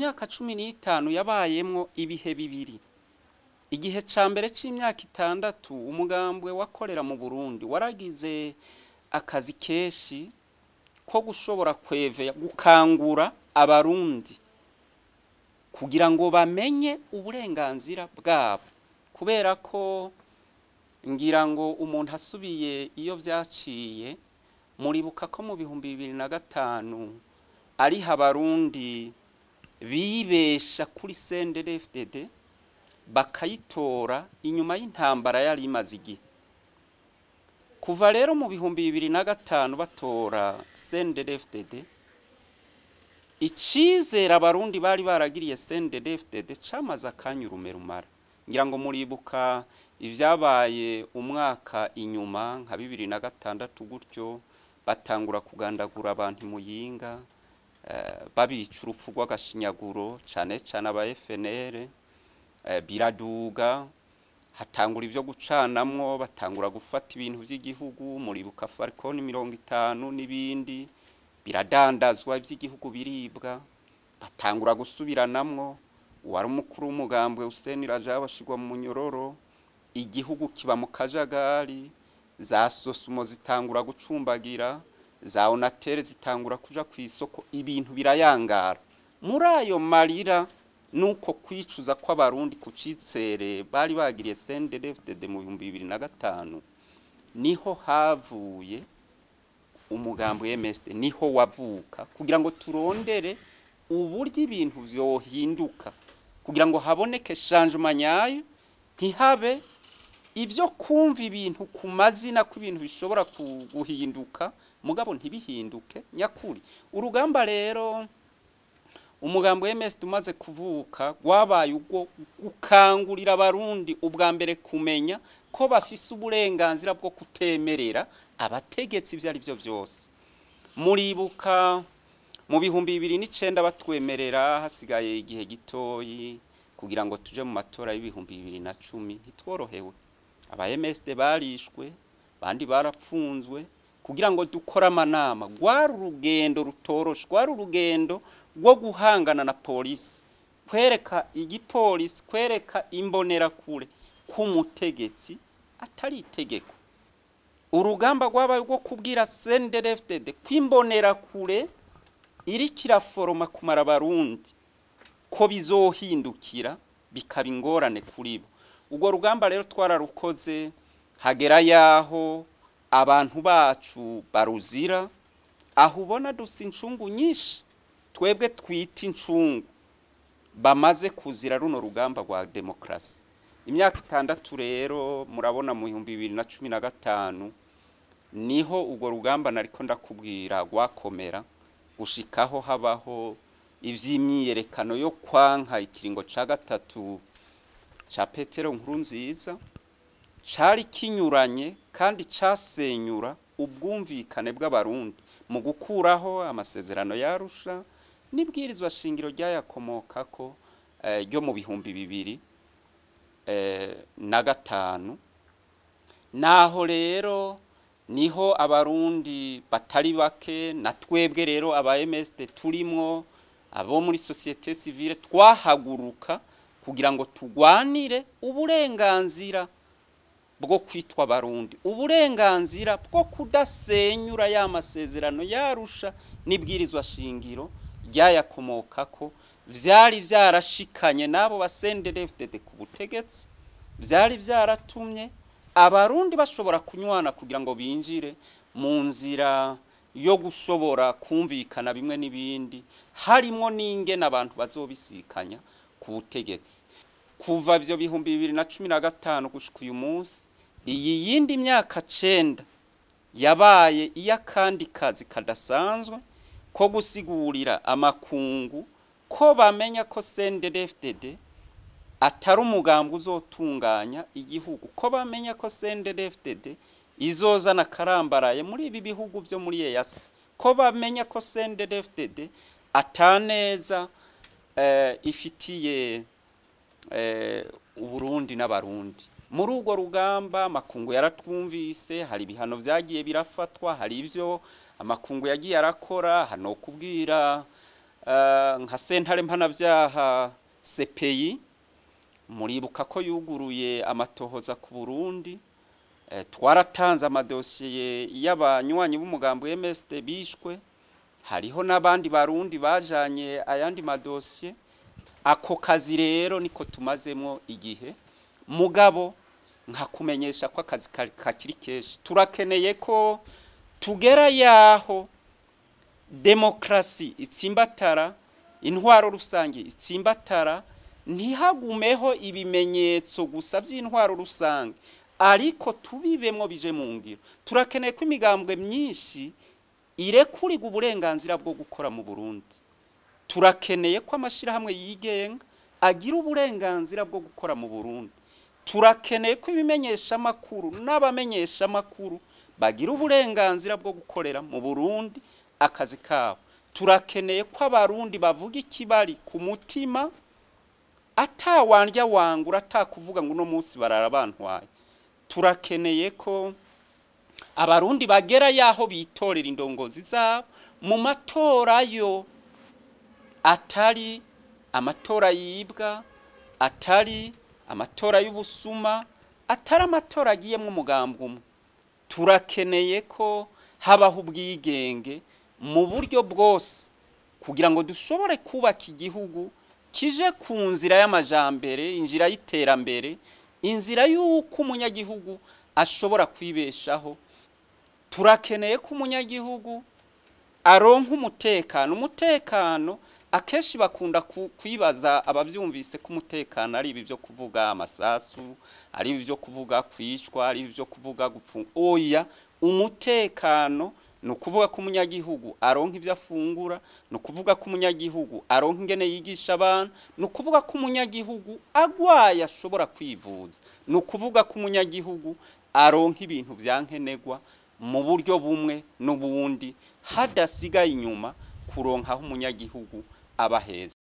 myaka 15 yabayemwo ibihe bibiri. Igihe ca mbere c'imyaka 6 umugambwe wakorera mu Burundi waragize akazi keshi ko gushobora gukangura abarundi kugira ngo bamenye uburenganzira bwabo, kubera ko ngira ngo umuntu asubiye iyo vyaciye muribuka ko mu 2005 ari habarundi bibesha kuri CNDD-FDD bakayitora inyuma y'intambara yari imaze igihe. Kuva rero mu 2005 batora CNDD-FDD, icizera abarundi bari baragiriye CNDD-FDD camaze akanya urumerumara. Ngira ngo muribuka ivyabaye umwaka inyuma nka 2006 gutyo batangura kugandagura abantu Muyinga, babica urupfu rw'agashinyaguro cane cane aba FNL, biraduga hatangura ivyo gucanamwo, batangura gufata ibintu vy'igihugu, muribuka Falcon 50 n'ibindi biradandazwa ivy'igihugu biribwa, batangura gusubiranamwo, wari umukuru w'umugambwe Hussein Rajab ashigwa mu munyororo, igihugu kiba mu kajagari, za sosumo zitangura gucumbagira, za onatere zitangura kuja kwisoko, ibintu birayangara. Muri ayo marira nuko kwicuza kw'abarundi kucitsere bari bagiriye CNDD-FDD mu 2005 niho havuye umugambwe MSD, niho wavuka kugira ngo turondere uburyo ibintu vyohinduka, kugira ngo haboneke changement nyayo, ntihabe ivyo kumva ibintu ku mazina ko ibintu bishobora guhinduka mugabo ntibihinduke nyakuri. Urugamba rero umugambo MS tumaze kuvuka gwabaye ubwo gukangurira abarundi ubwa mbere kumenya ko bafise uburenganzira bwo kutemerera abategetsi ivyo ari byo byose. Muribuka mu 2009 batwemerera hasigaye igihe gitoyi kugira ngo tuje mu matora y'2010 ntitworohewe. Aba MSD barishwe, bandi barapfunzwe kugira ngo dukora amanama. Gwari urugendo rutoroshe, gwari urugendo rwo guhangana na polisi, kwereka igipolisi, kwereka imbonera kure k'umutegetsi atari itegeko. Urugamba rwabaye rwo kubwira CNDD-FDD kwimbonera kure iri kiraforoma kumara abarundi ko bizohindukira bikaba ingorane kuri bo. Ubwo rugamba rero twararukoze hagera yaho abantu bacu baruzira, aho ubona dusa incungu nyinshi twebwe twita incungu bamaze kuzira runo rugamba rwa demokrasi. Imyaka 6 rero murabona mu 2015 niho ubwo rugamba nariko ndakubwira rwakomera gushikaho habaho ivy'imyiyerekano yo kwanka ikiringo ca gatatu ca Petero Nkurunziza, cari kinyuranye kandi casenyura ubwumvikane bw'abarundi mu gukuraho amasezerano yarusha n'ibwirizwa shingiro ryayakomokako ryo mu 2005. Naho rero niho abarundi batari bake na twebwe rero aba MSD turimwo abo muri societe civile twahaguruka kugira ngo tugwanire uburenganzira bwo kwitwa abarundi, uburenganzira bwo kudasenyura ya masezerano yarusha n'ibwirizwa shingiro ryayakomokako vyari vyarashikanye nabo ba CNDD-FDD ku butegetsi, vyari vyaratumye abarundi bashobora kunywana kugira ngo binjire mu nzira yo gushobora kumvikana bimwe n'ibindi, harimo n'ingene abantu bazobisikanya ku butegetsi. Kuva ivyo 2015 gushika uyu munsi, iyi yindi myaka 9 yabaye iya kandi kazi kadasanzwe ko gusigurira amakungu ko bamenya ko CNDD-FDD atari umugambwe uzotunganya igihugu, ko bamenya ko CNDD-FDD izozana karambaraye muri ibi bihugu byo muri EAC, ko bamenya ko CNDD-FDD ataneza ifitiye Uburundi n'abarundi. Muri urwo rugamba amakungu yaratwumvise, hari ibihano vyagiye birafatwa, hari ivyo amakungu yagiye arakora, hano kubwira nka sentare mpanavyaha CPI muribuka ko yuguruye amatohoza ku Burundi, twaratanze amadosiye y'abanywanyi b'umugambo MSD bishwe, hariho n'abandi barundi bajanye ayandi madosiye. Ako kazi rero niko tumazemo igihe, mugabo nkakumenyesha ko akazi kakiri keshi. Turakeneye ko tugera yaho demokrasi itsimbatara, intwaro rusange itsimbatara, ntihagumeho ibimenyetso gusa by'intwaro rusange, ariko tubibemwo bije mu ngiro. Turakeneye ko imigambwe myinshi irekurirwa uburenganzira bwo gukora mu Burundi. Turakeneye ko amashirahamwe yigenga agira uburenganzira bwo gukora mu Burundi. Turakeneye ko ibimenyesha makuru n'abamenyesha makuru bagira uburenganzira bwo gukorera mu Burundi akazi kabo. Turakeneye ko abarundi bavuga ikibari ku mutima, atawandya wangura atakuvuga ngo no munsi bararabantwaye. Turakeneye ko abarundi bagera yaho bitorera indongozi zabo mu matora yo atari amatora yibwa, atari amatora y'ubusuma, atari amatora agiyemwe umugambwe umwe. Turakeneye ko habaho ubwigenge mu buryo bwose kugira ngo dushobore kubaka igihugu kije ku nzira y'amajambere, inzira y'iterambere, inzira y'uko umunyagihugu ashobora kwibeshaho. Turakeneye ko umunyagihugu aronka umutekano. Akeshi bakunda kwibaza abavyumvise ko umutekano ari ibyo kuvuga amasasu, ari ibyo kuvuga kwishwa, ari ibyo kuvuga gupfunga. Oya, umutekano no kuvuga ko umunyagihugu aronka ivyo afungura, no kuvuga ko umunyagihugu aronka ingene yigisha abantu, no kuvuga ko umunyagihugu agwaye ashobora kwivuza, no kuvuga ko umunyagihugu aronka ibintu vyankenegwa mu buryo bumwe n'ubundi, hadasigaye inyuma kuronka aho umunyagihugu abaheza.